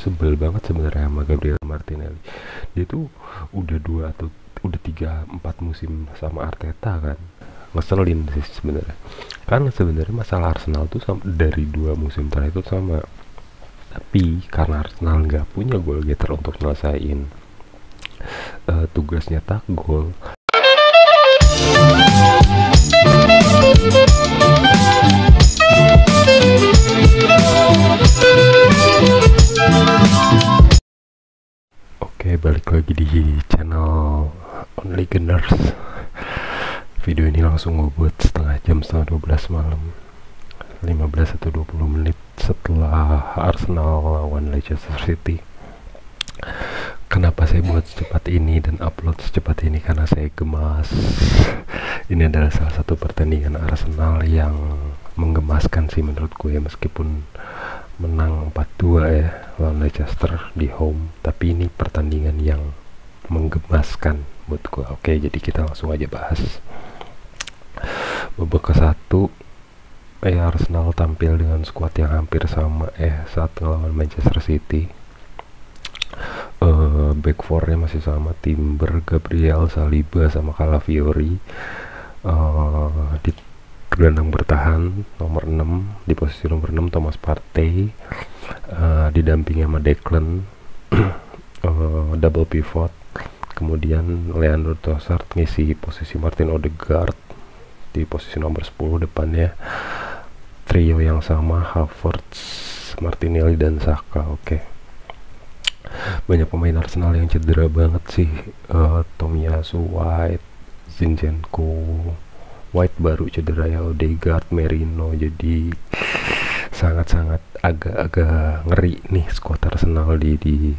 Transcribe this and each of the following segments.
sebel banget sebenarnya sama Gabriel Martinelli. Dia tuh udah 3 4 musim sama Arteta kan, ngeselin sih sebenarnya. Karena sebenarnya masalah Arsenal tuh dari 2 musim terakhir itu sama, tapi karena Arsenal nggak punya goal getter untuk nyelesain tugasnya tak gol. Oke, balik lagi di channel Only Gunners. Video ini langsung gue buat setengah 12 malam, 15 atau 20 menit setelah Arsenal lawan Leicester City. Kenapa saya buat secepat ini dan upload secepat ini? Karena saya gemas. Ini adalah salah satu pertandingan Arsenal yang menggemaskan sih menurut gue, meskipun menang 4-2 ya lawan Leicester di home, tapi ini pertandingan yang menggemaskan buat gue. Oke, jadi kita langsung aja bahas. Babak ke-1 Arsenal tampil dengan skuad yang hampir sama saat ngelawan Manchester City. Back four-nya masih sama, Timber, Gabriel, Saliba, sama Calafiori. Di gelandang bertahan nomor 6, di posisi nomor 6 Thomas Partey, didampingi sama Declan. Double pivot, kemudian Leandro Trossard ngisi posisi Martin Odegaard di posisi nomor 10 depannya. Trio yang sama, Havertz, Martinelli, dan Saka. Oke. Banyak pemain Arsenal yang cedera banget sih. Tomiyasu, White, Zinchenko. White baru cedera ya, Odegaard, Merino. Jadi sangat-sangat agak-agak ngeri nih skuad Arsenal di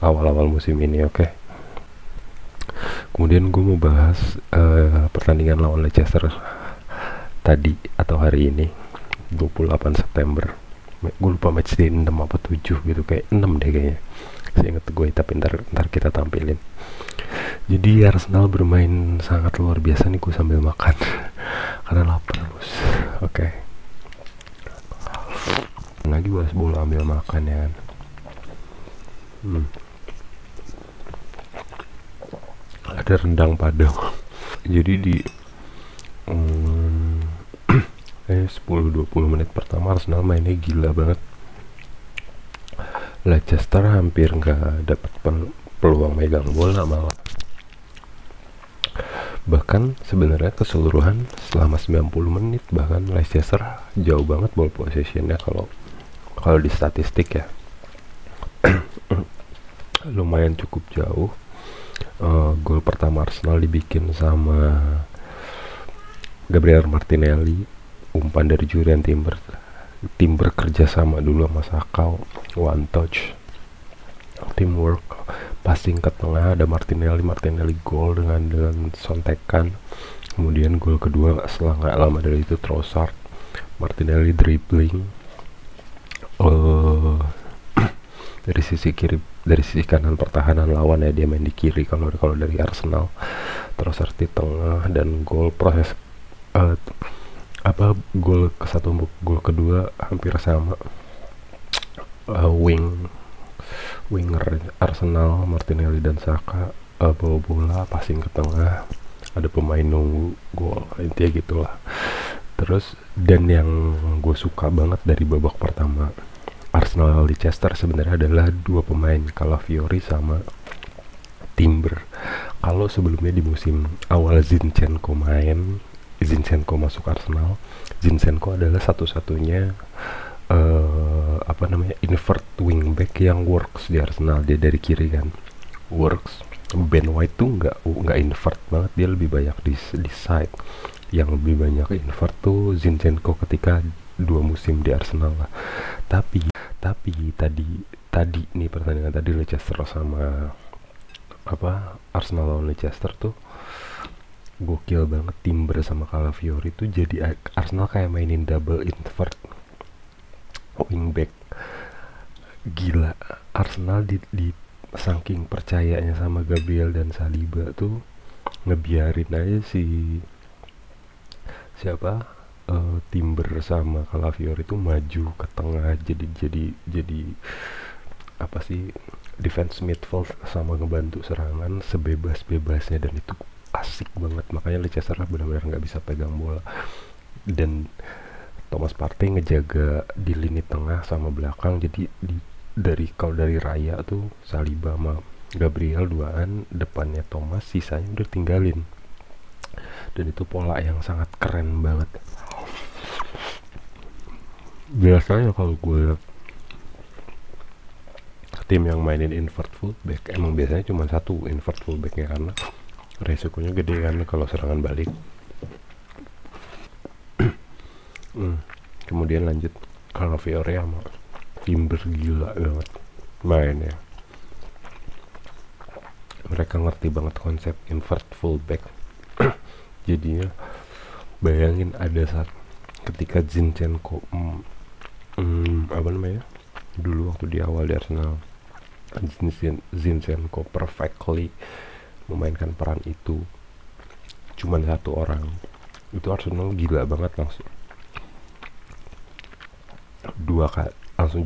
awal-awal musim ini. Oke. Kemudian gue mau bahas pertandingan lawan Leicester tadi atau hari ini, 28 September. Gue lupa match di 6 apa 7 gitu, kayak 6 deh kayaknya, saya inget gue, tapi ntar kita tampilin. Jadi Arsenal bermain sangat luar biasa nih, gue sambil makan karena lapar bos. Oke. Lagi bahas bola ambil makan ya kan. Ada rendang Padang. Jadi di 10-20 menit pertama Arsenal mainnya gila banget. Leicester hampir nggak dapat peluang megang bola, malah bahkan sebenarnya keseluruhan selama 90 menit bahkan Leicester jauh banget ball possessionnya kalau di statistik ya. Lumayan cukup jauh. Gol pertama Arsenal dibikin sama Gabriel Martinelli, umpan dari Julian Timber kerja sama dulu sama Saka, one touch, teamwork, passing ke tengah, ada Martinelli gol dengan sontekan. Kemudian gol kedua setelah nggak lama dari itu Trossard, Martinelli dribbling dari sisi kanan pertahanan lawan ya, dia main di kiri kalau dari Arsenal. Trossard di tengah, dan gol proses gol ke-1, gol kedua hampir sama. Winger Arsenal, Martinelli dan Saka bawa bola, passing ke tengah, ada pemain nunggu, gol, intinya gitulah. Terus, dan yang gue suka banget dari babak pertama Arsenal Leicester sebenarnya adalah 2 pemain, Calafiori sama Timber. Kalau sebelumnya di musim awal Zinchenko masuk Arsenal, Zinchenko adalah satu-satunya invert wingback yang works di Arsenal. Dia dari kiri kan, works. Ben White tuh nggak invert banget, dia lebih banyak di side. Yang lebih banyak invert tuh Zinchenko ketika 2 musim di Arsenal lah. Tapi tadi nih pertandingan tadi Leicester sama Arsenal lawan Leicester tuh gokil banget. Timber sama Calafiori tuh jadi Arsenal kayak mainin double invert wingback. Gila, Arsenal di saking percayanya sama Gabriel dan Saliba tuh ngebiarin aja Timber sama Calafiori itu maju ke tengah, jadi apa sih, defense midfield sama ngebantu serangan sebebas-bebasnya, dan itu asik banget. Makanya Leicester benar-benar nggak bisa pegang bola, dan Thomas Partey ngejaga di lini tengah sama belakang. Jadi kalau dari Raya tuh Saliba sama Gabriel duaan, depannya Thomas, sisanya udah tinggalin. Dan itu pola yang sangat keren banget. Biasanya kalau gue lihat tim yang mainin invert fullback, emang biasanya cuma satu invert fullbacknya, karena resikonya gede kan kalau serangan balik. Kemudian lanjut Calafiori sama Timber, gila banget mainnya. Mereka ngerti banget konsep invert fullback. Jadinya bayangin ada saat ketika Zinchenko apa namanya, dulu waktu di awal di Arsenal, Zinchenko perfectly memainkan peran itu, cuman satu orang, itu Arsenal gila banget, langsung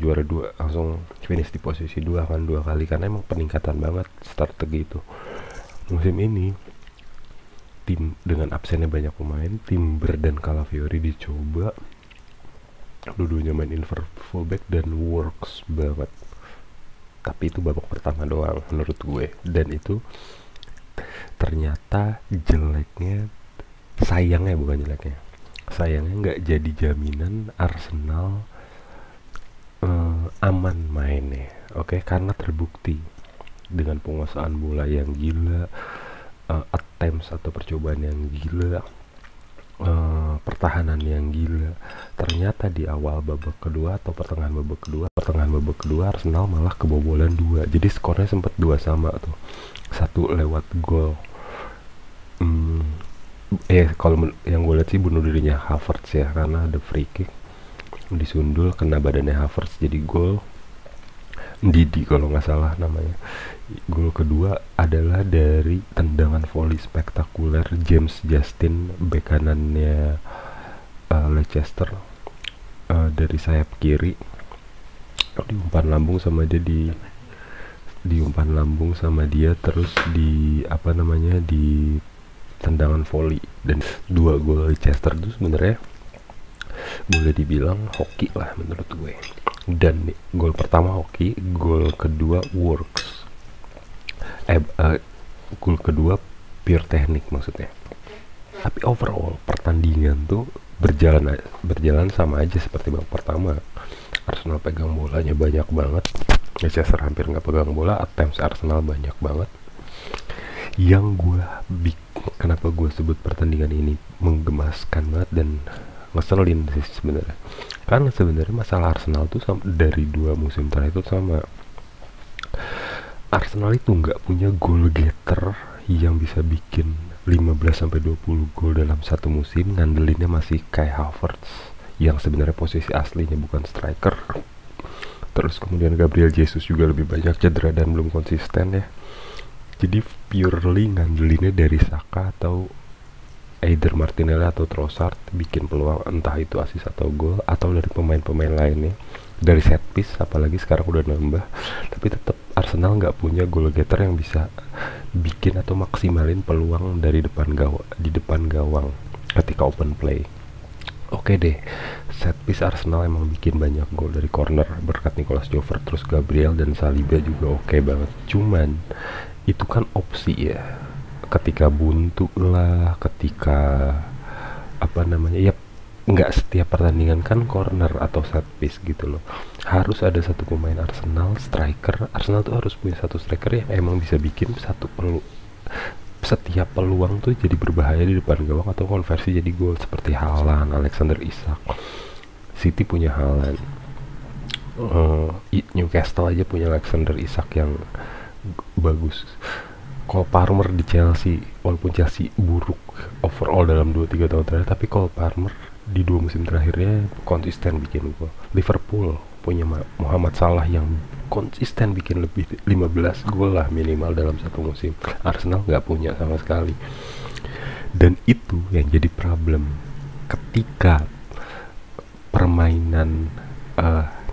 juara 2, langsung finish di posisi 2 kan 2 kali, karena emang peningkatan banget strategi itu. Musim ini tim dengan absennya banyak pemain, Timber dan Calafiori dicoba, dua-duanya main invert fullback dan works banget. Tapi itu babak pertama doang menurut gue, dan itu ternyata sayangnya nggak jadi jaminan Arsenal aman mainnya. Oke, karena terbukti dengan penguasaan bola yang gila, attempts atau percobaan yang gila, pertahanan yang gila. Ternyata di awal babak kedua atau pertengahan babak kedua Arsenal malah kebobolan 2. Jadi skornya sempat 2-2 tuh. 1 lewat gol. Kalau yang gue lihat sih bunuh dirinya Havertz ya, karena ada free kick disundul kena badannya Havertz jadi gol. Didi kalau nggak salah namanya. Gol kedua adalah dari tendangan volley spektakuler James Justin, bek kanannya Leicester, dari sayap kiri, diumpan lambung sama dia, terus di tendangan volley. Dan 2 gol Leicester itu sebenarnya boleh dibilang hoki lah menurut gue. Dan gol pertama hoki, gol kedua works, gol kedua pure teknik maksudnya. Tapi overall pertandingan tuh berjalan sama aja seperti babak pertama. Arsenal pegang bolanya banyak banget, Leicester hampir nggak pegang bola, attempts Arsenal banyak banget. Kenapa gue sebut pertandingan ini menggemaskan banget dan ngeselin sih sebenarnya, karena sebenarnya masalah Arsenal tuh dari 2 musim terakhir itu sama. Arsenal itu nggak punya goal getter yang bisa bikin 15-20 gol dalam satu musim. Ngandelinnya masih kayak Havertz yang sebenarnya posisi aslinya bukan striker. Terus kemudian Gabriel Jesus juga lebih banyak cedera dan belum konsisten ya. Jadi purely ngandelinnya dari Saka atau either Martinelli atau Trossard bikin peluang, entah itu assist atau gol, atau dari pemain-pemain lainnya, dari set piece, apalagi sekarang udah nambah. Tapi tetap Arsenal nggak punya goal getter yang bisa bikin atau maksimalin peluang di depan gawang ketika open play. Oke deh, set piece Arsenal emang bikin banyak gol dari corner berkat Nicolas Jover, terus Gabriel dan Saliba juga oke banget. Cuman itu kan opsi ya, ketika buntu lah, ketika ya nggak setiap pertandingan kan corner atau set piece gitu loh. Harus ada satu pemain Arsenal, striker. Arsenal tuh harus punya satu striker yang emang bisa bikin setiap peluang tuh jadi berbahaya di depan gawang atau konversi jadi gol, seperti Haaland, Alexander Isak. City punya Haaland, Newcastle aja punya Alexander Isak yang bagus. Cole Palmer di Chelsea, walaupun Chelsea buruk overall dalam 2-3 tahun terakhir, tapi Cole Palmer di 2 musim terakhirnya konsisten bikin gol. Liverpool punya Muhammad Salah yang konsisten bikin lebih 15 gol lah minimal dalam satu musim. Arsenal nggak punya sama sekali. Dan itu yang jadi problem ketika permainan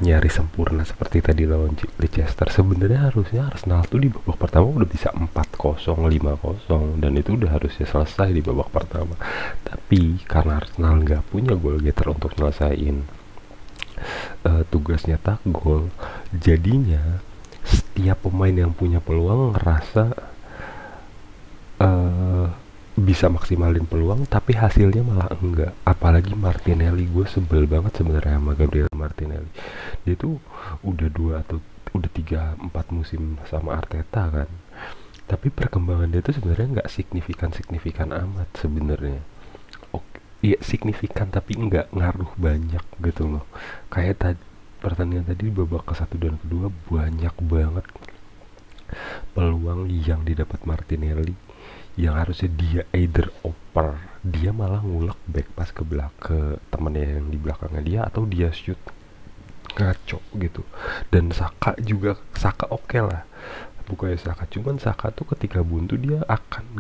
nyaris sempurna seperti tadi lawan Leicester. Sebenarnya harusnya Arsenal tuh di babak pertama udah bisa 4-0, 5-0, dan itu udah harusnya selesai di babak pertama. Tapi karena Arsenal nggak punya goal getter untuk nyelesain tugas nyetak gol, jadinya setiap pemain yang punya peluang ngerasa bisa maksimalin peluang, tapi hasilnya malah enggak. Apalagi Martinelli, gue sebel banget sebenarnya sama Gabriel Martinelli. Dia tuh udah 3-4 musim sama Arteta kan, tapi perkembangan dia tuh sebenarnya nggak signifikan amat sebenarnya. Iya signifikan tapi nggak ngaruh banyak gitu loh. Kayak pertandingan tadi babak ke-1 dan kedua banyak banget peluang yang didapat Martinelli yang harusnya dia either oper, dia malah ngulek back pas ke temennya yang di belakangnya dia, atau dia shoot ngaco gitu. Dan Saka oke lah, bukannya Saka, cuman Saka tuh ketika buntu dia akan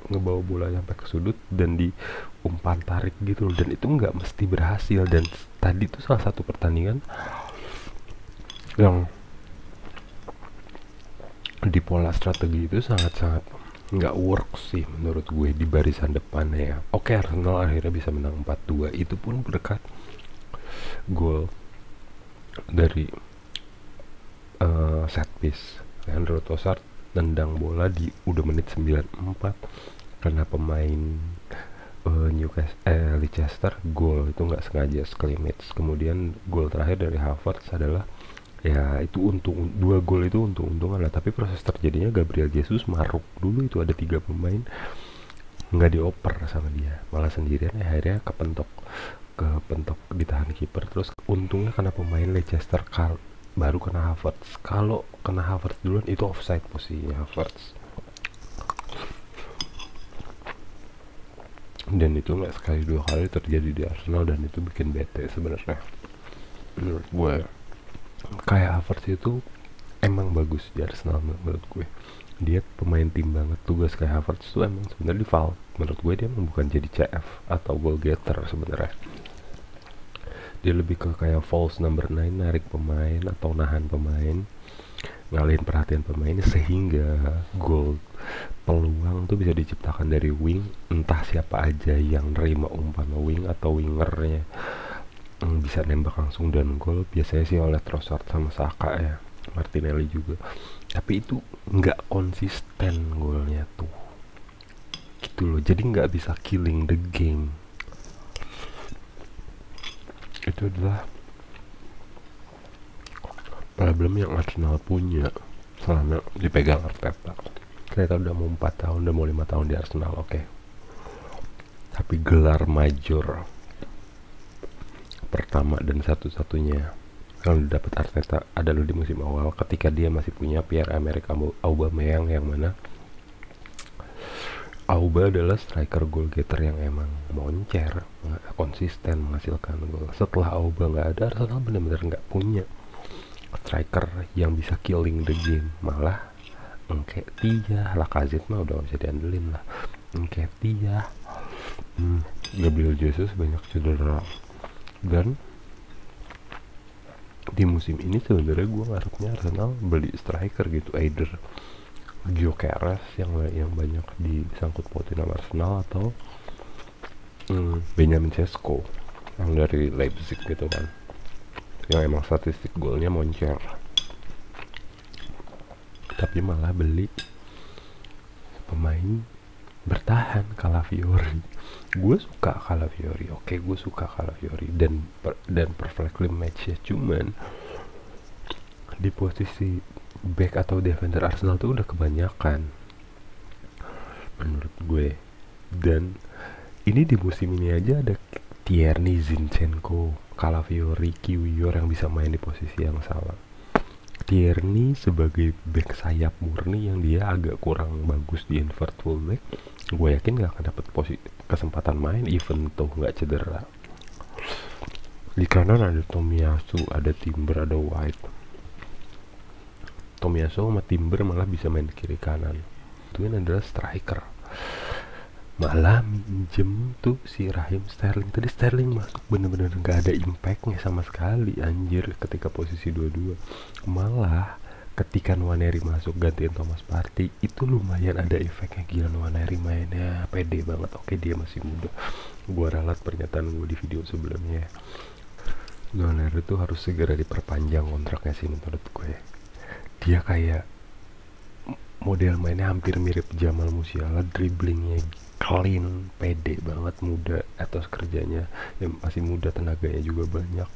ngebawa bola sampai ke sudut dan di umpan tarik gitu, dan itu nggak mesti berhasil. Dan tadi tuh salah satu pertandingan yang di pola strategi itu sangat-sangat nggak work sih menurut gue di barisan depannya ya. Oke, Arsenal akhirnya bisa menang 4-2, itu pun berkat gol dari set piece. Leandro Trossard tendang bola di udah menit 94 karena pemain Leicester gol itu nggak sengaja scrimmage. Kemudian gol terakhir dari Havertz adalah ya itu dua gol itu untung-untungan lah, tapi proses terjadinya Gabriel Jesus maruk dulu, itu ada 3 pemain nggak dioper sama dia, malah sendirian akhirnya kepentok ditahan kiper. Terus untungnya karena pemain Leicester baru kena Havertz. Kalau kena Havertz duluan itu offside posisinya Havertz, dan itu nggak sekali 2 kali terjadi di Arsenal, dan itu bikin bete sebenarnya menurut gue. Kayak Havertz itu emang bagus di Arsenal menurut gue, dia pemain tim banget. Tugas kayak Havertz itu emang sebenarnya di valve menurut gue, dia emang bukan jadi CF atau goal getter sebenarnya. Dia lebih ke kayak false number 9, narik pemain atau nahan pemain, ngalihin perhatian pemain sehingga gol peluang tuh bisa diciptakan dari wing, entah siapa aja yang nerima umpan wing atau wingernya bisa nembak langsung dan gol. Biasanya sih oleh Trossard sama Saka ya, Martinelli juga, tapi itu nggak konsisten golnya tuh gitu loh, jadi nggak bisa killing the game. Itu adalah problem yang Arsenal punya selama dipegang Arteta. Ternyata udah mau 4 tahun, udah mau 5 tahun di Arsenal, oke. Tapi gelar major pertama dan satu-satunya yang dapat Arteta adalah di musim awal ketika dia masih punya Pierre-Emerick Aubameyang, yang mana Auba adalah striker goal getter yang emang moncer, konsisten menghasilkan gol. Setelah Auba nggak ada, Arsenal benar-benar nggak punya striker yang bisa killing the game. Malah Nketiah, Lacazette mah udah gak bisa diandelin lah. Nketiah, Gabriel Jesus banyak cedera. Dan di musim ini sebenarnya gue ngarepnya Arsenal beli striker gitu, either Gyökeres yang banyak disangkut pautin sama Arsenal, atau Benjamin Sesko yang dari Leipzig gitu kan, yang emang statistik golnya moncer. Tapi malah beli pemain bertahan Calafiori. Gue suka Calafiori, oke, gue suka Calafiori dan perfectly match ya. Cuman di posisi back atau defender Arsenal tuh udah kebanyakan menurut gue. Dan ini di musim ini aja ada Tierney, Zinchenko, Calafiori, Kiwior yang bisa main di posisi yang sama. Tierney sebagai back sayap murni yang dia agak kurang bagus di invert fullback, gue yakin gak akan dapat kesempatan main even tuh nggak cedera. Di kanan ada Tomiyasu, ada Timber, ada White. Tomiyasu sama Timber malah bisa main di kiri kanan. Itu adalah striker. malah minjem tuh si Raheem Sterling. Tadi Sterling masuk bener-bener gak ada impactnya sama sekali anjir ketika posisi 2-2. Malah ketika Nwaneri masuk gantiin Thomas Partey itu lumayan ada efeknya. Gila, Nwaneri mainnya pede banget. Oke, dia masih muda, gua ralat pernyataan gue di video sebelumnya. Nwaneri tuh harus segera diperpanjang kontraknya sih menurut gue. Dia kayak model mainnya hampir mirip Jamal Musiala, dribblingnya clean, pede banget, muda, etos kerjanya yang masih muda, tenaganya juga banyak.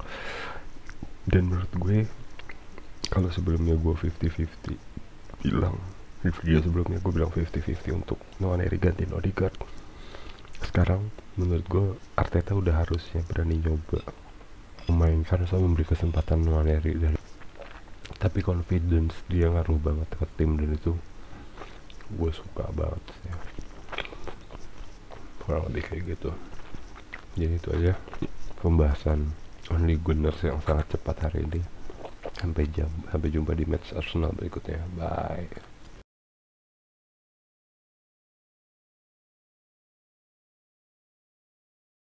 Dan menurut gue, kalau sebelumnya gue 50-50 bilang di video sebelumnya, gue bilang 50-50 untuk Nwaneri gantiin Odegaard, sekarang menurut gue Arteta udah harusnya berani nyoba memainkan sama memberi kesempatan Nwaneri. Dan tapi confidence dia ngaruh banget ke tim, dan itu gue suka banget ya. Kurang lebih kayak gitu. Jadi itu aja pembahasan Only Gunners yang sangat cepat hari ini. Sampai jumpa di match Arsenal berikutnya. Bye.